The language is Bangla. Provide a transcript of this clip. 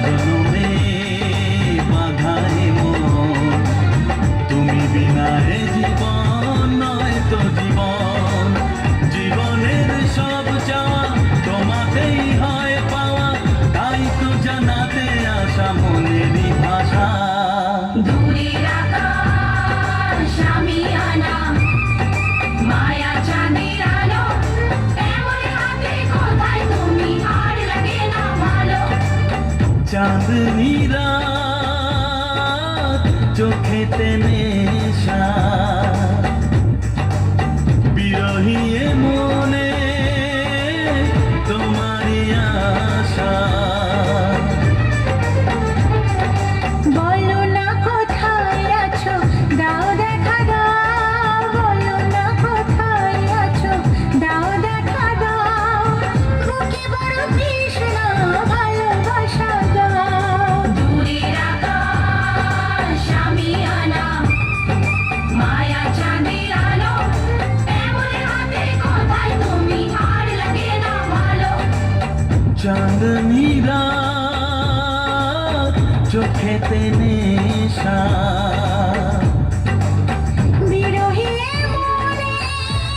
জনমে বাধাই মন, তুমি বিনা এ জীবন নয় তো জীবন। জীবনের সব চাওয়া তোমাতেই হয় পাওয়া, তাই তো জানাতে আসা মনেরই ভাষা। দূরের আকাশ আমি আনা, মায়া চাঁদের আলো, এমন হাতে কোথায় তুমি আর লাগে না ভালো। চাঁদনি রাত চোখেতে নেশা, বিরহী এ মনে তোমারই আশা। বলো না কোথায় আছো, দাও দেখা দাও, বলো না কোথায় আছো, দাও দেখা দাও, বুকে বড় তৃষ্ণা ভালোবাসা দাও। দূরের আকাশ আমি আনা, মায়া চাঁদের আলো, এমন হাতে কোথায় তুমি আর লাগে না ভালো। চাঁদনি রাত চোখেতে নেশা।